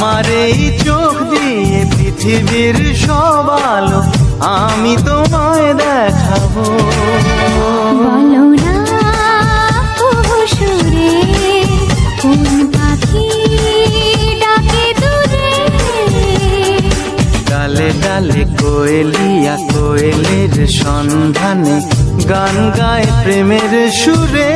আমার এই চোখ দিয়ে পৃথিবীর সব আলো আমি তোমায় দেখাবো। বলো না কবু সুরে কোন পাখি ডাকে দূরে। ডালে ডালে কোয়েলিয়া কোয়েলের সন্ধানে গান গায় প্রেমের সুরে।